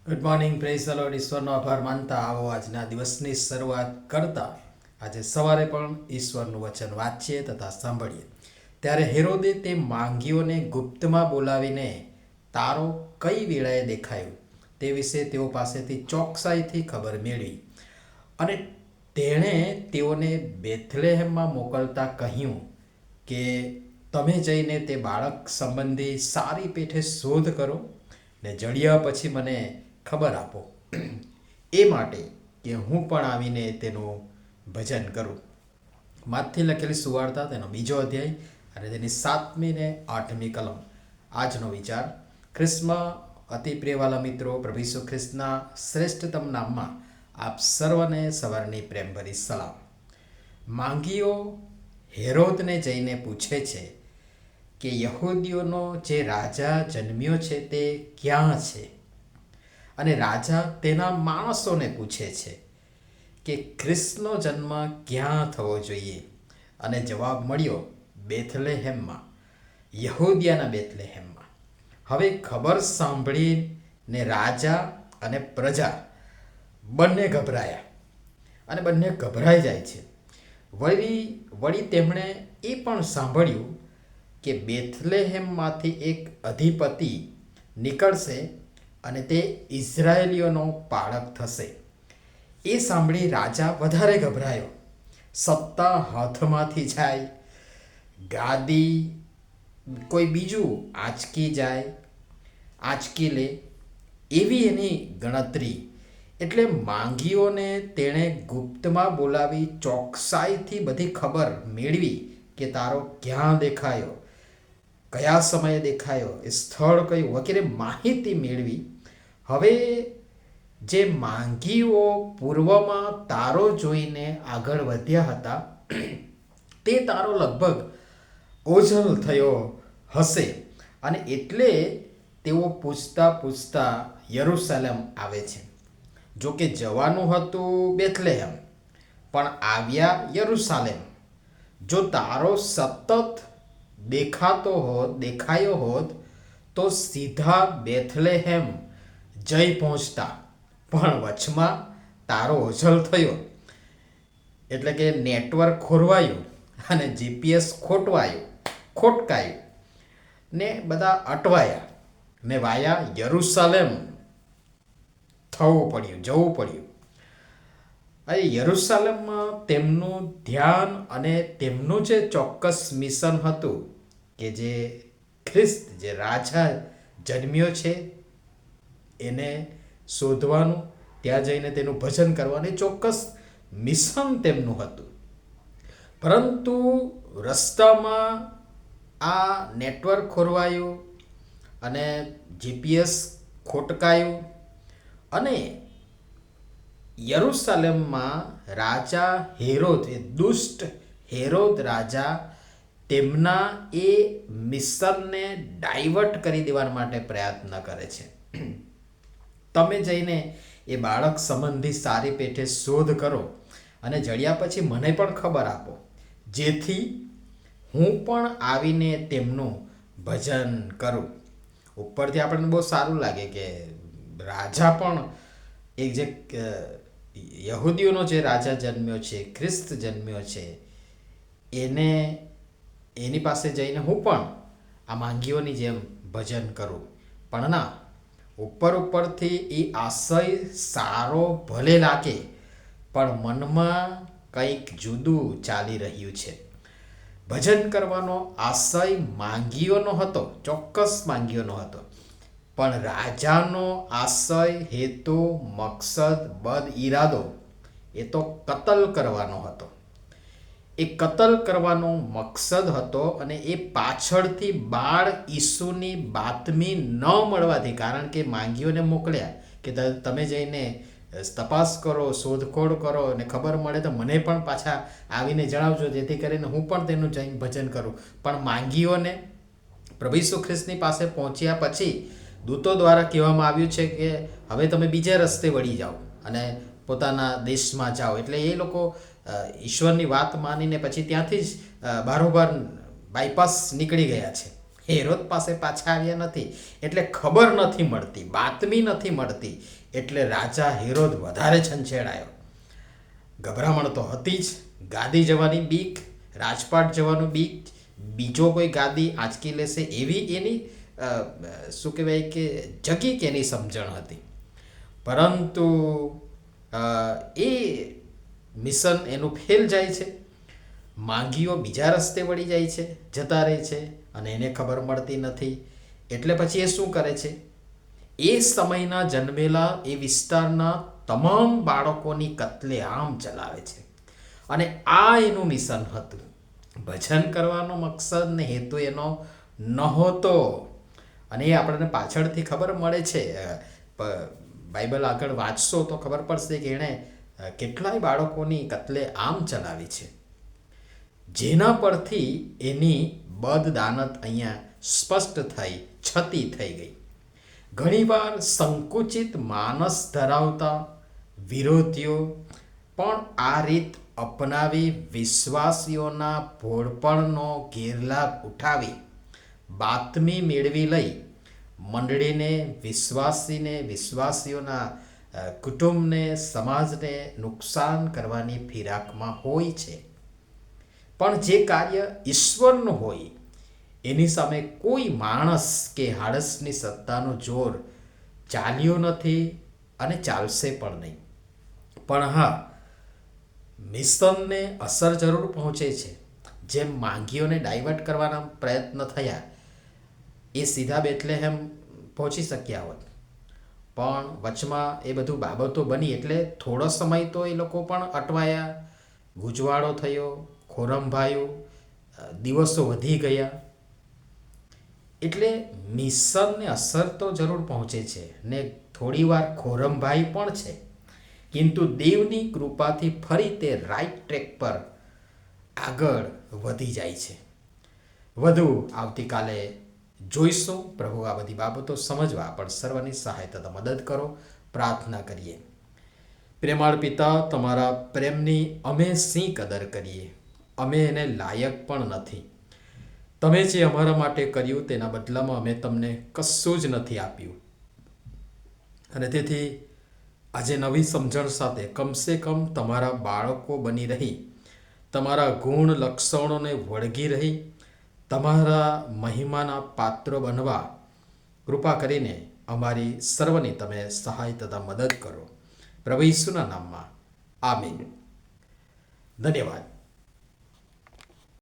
Good morning, praise the Lord. ઈશ્વરનો આભાર માનતા આવો આજના દિવસની શરૂઆત કરતા આજે સવારે પણ ઈશ્વરનું વચન વાંચીએ તથા સાંભળીએ. ત્યારે હેરોદે તે માંગીઓને ગુપ્તમાં બોલાવીને તારો કઈ વેળાએ દેખાયો તે વિશે તેઓ પાસેથી ચોકસાઈથી ખબર મેળવી અને તેણે તેઓને બેથલેહેમમાં મોકલતા કહ્યું કે તમે જઈને તે બાળક સંબંધી સારી પેઠે શોધ કરો ને જડ્યા પછી મને ખબર આપો, એ માટે કે હું પણ આવીને તેનું ભજન કરું. માથથી લખેલી સુવાર્તા તેનો 2 અધ્યાય અને તેની 7મી ને 8મી કલમ. આજનો વિચાર: ખ્રિસ્તમાં અતિ પ્રિયવાલા મિત્રો, પ્રભુ ઈસુ ખ્રિસ્તના શ્રેષ્ઠતમ નામમાં આપ સર્વને સવારની પ્રેમભરી સલામ. માંગીઓ હેરોદને જઈને પૂછે છે કે યહૂદીઓનો જે રાજા જન્મ્યો છે તે ક્યાં છે, અને રાજા તેના માણસોને પૂછે છે કે ખ્રિસ્તનો જન્મ ક્યાં થવો જોઈએ, અને જવાબ મળ્યો બેથલેહેમમાં, યહૂદિયાના બેથલેહેમમાં. હવે ખબર સાંભળીને રાજા અને પ્રજા બંને ગભરાયા અને બંને ગભરાઈ જાય છે. વળી તેમણે એ પણ સાંભળ્યું કે બેથલેહેમમાંથી એક અધિપતિ નીકળશે અને તે ઇઝરાયેલીઓનો પાળક થશે. એ સાંભળી રાજા વધારે ગભરાયો. સત્તા હાથમાંથી જાય, ગાદી કોઈ બીજું આંચકી લે એવી એની ગણતરી. એટલે માંગીઓને તેણે ગુપ્તમાં બોલાવી ચોકસાઈથી બધી ખબર મેળવી કે તારો ક્યાં દેખાયો, કયા સમયે દેખાયો, એ સ્થળ કયું વગેરે માહિતી મેળવી. હવે જે માંગીઓ પૂર્વમાં તારો જોઈને આગળ વધ્યા હતા તે તારો લગભગ ઓઝલ થયો હશે, અને એટલે તેઓ પૂછતા યરૂશલેમ આવે છે. જો કે જવાનું હતું બેથલેહેમ, પણ આવ્યા યરૂશલેમ. જો તારો સતત દેખાયો હોત તો સીધા બેથલેહેમ જઈ પહોંચતા, પણ વચમાં તારો ઓઝલ થયો, એટલે કે નેટવર્ક ખોરવાયું અને જીપીએસ ખોટકાયું ને બધા અટવાયા ને વાયા યરૂશલેમ જવું પડ્યું. હવે યરૂશલેમમાં તેમનું ધ્યાન અને તેમનું જે ચોક્કસ મિશન હતું કે જે ખ્રિસ્ત જે રાજા જન્મ્યો છે એને શોધવાનું, ત્યાં જઈને તેનું ભજન કરવાનું ચોક્કસ મિશન તેમનું હતું. પરંતુ રસ્તામાં આ નેટવર્ક ખોરવાયું અને જીપીએસ ખોટકાયું, અને યરૂશલેમમાં રાજા હેરોદ, એ દુષ્ટ હેરોદ રાજા તેમના એ મિશનને ડાયવર્ટ કરી દેવા માટે પ્રયત્ન કરે છે. તમે જઈને એ બાળક સંબંધી સારી પેઠે શોધ કરો અને જડ્યા પછી મને પણ ખબર આપો, જેથી હું પણ આવીને તેમનું ભજન કરું. ઉપરથી આપણને બહુ સારું લાગે કે રાજા પણ એક જે યહૂદીઓનો જે રાજા જન્મ્યો છે, ખ્રિસ્ત જન્મ્યો છે, એની પાસે જઈને હું પણ આ માંગીઓની જેમ ભજન કરું. પણ ના, ઉપરથી એ આશય સારો ભલે લાગે, પણ મનમાં કંઈક જુદું ચાલી રહ્યું છે. ભજન કરવાનો આશય માંગીઓનો હતો, ચોક્કસ માંગીઓનો હતો, પણ રાજાનો આશય, હેતુ, મકસદ, ઈરાદો એ તો કતલ કરવાનો હતો. એ કતલ કરવાનો મકસદ હતો, અને એ પાછળથી બાળ ઈસુની બાતમી ન મળવાથી, કારણ કે માંગીઓને મોકલ્યા કે તમે જઈને તપાસ કરો, શોધખોળ કરો, અને ખબર મળે તો મને પણ પાછા આવીને જણાવજો, જેથી કરીને હું પણ તેનું જઈને ભજન કરું. પણ માંગીઓને પ્રભુ ઈસુ ખ્રિસ્તની પાસે પહોંચ્યા પછી દૂતો દ્વારા કહેવામાં આવ્યું છે કે હવે તમે બીજા રસ્તે વળી જાઓ અને પોતાના દેશમાં જાઓ. એટલે એ લોકો ઈશ્વરની વાત માનીને પછી ત્યાંથી જ બારોબાર બાયપાસ નીકળી ગયા છે. હેરોદ પાસે પાછા આવ્યા નથી, એટલે ખબર નથી મળતી, બાતમી નથી મળતી, એટલે રાજા હેરોદ વધારે છંછેડાયો. ગભરામણ તો હતી જ, ગાદી જવાની બીક, રાજપાટ જવાનું બીક, બીજો કોઈ ગાદી આંચકી લેશે એવી એની શું કહેવાય કે જગી કે એની સમજણ હતી. પરંતુ એ મિશન એનું ફેલ જાય છે. માંગીઓ બીજા રસ્તે વળી જાય છે, જતા રહે છે, અને એને ખબર મળતી નથી. એટલે પછી એ શું કરે છે, એ સમયના જન્મેલા એ વિસ્તારના તમામ બાળકોની કત્લેઆમ ચલાવે છે. અને આ એનું મિશન હતું. ભજન કરવાનો મકસદ ને હેતુ એનો નહોતો. અને એ આપણને પાછળથી ખબર મળે છે. બાઇબલ આગળ વાંચશો તો ખબર પડશે કે એણે કેટલાય બાળકોની કત્લેઆમ ચલાવી છે, જેના પરથી એની બદદાનત અહીંયા સ્પષ્ટ થઈ, છતી થઈ ગઈ. ઘણીવાર સંકુચિત માનસ ધરાવતા વિરોધીઓ પણ આ રીત અપનાવી વિશ્વાસીઓના ભોળપણનો ગેરલાભ ઉઠાવી બાતમી મેળવી લઈ મંડળીને, વિશ્વાસીઓના કુટુંબને, સમાજને નુકસાન કરવાની ફિરાકમાં હોય છે. પણ જે કાર્ય ઈશ્વરનું હોય એની સામે કોઈ માણસ કે હાડસની સત્તાનું જોર ચાલ્યું નથી અને ચાલશે પણ નહીં. પણ હા, મિશનને અસર જરૂર પહોંચે છે. જેમ માંગીઓને ડાયવર્ટ કરવાના પ્રયત્ન થયા, એ સીધા બેથલેહેમ પહોંચી શક્યા હોત, પણ વચમાં એ બધું બાબતો બની એટલે થોડો સમય તો એ લોકો પણ અટવાયા, ગુજવાળો થયો, ખોરંભાયું, દિવસો વધી ગયા. એટલે મિશનને અસર તો જરૂર પહોંચે છે ને થોડીવાર ખોરંભાઈ પણ છે, કિંતુ દેવની કૃપાથી ફરી તે રાઈટ ટ્રેક પર આગળ વધી જાય છે. વધુ આવતીકાલે જોઈશું. પ્રભુ આ બધી બાબતો સમજવા પણ સર્વની સહાયતા મદદ કરો. પ્રાર્થના કરીએ. પ્રેમાળ પિતા, તમારા પ્રેમની અમે શી કદર કરીએ, અમે એને લાયક પણ નથી. તમે જે અમારા માટે કર્યું તેના બદલામાં અમે તમને કશું જ નથી આપ્યું. અને તેથી આજે નવી સમજણ સાથે કમસે કમ તમારા બાળકો બની રહી, તમારા ગુણ લક્ષણોને વળગી રહી, તમારા મહિમાના પાત્રો બનવા કૃપા કરીને અમારી સર્વની તમે સહાય તથા મદદ કરો. પ્રભુ ઈસુના નામમાં આમીન. ધન્યવાદ.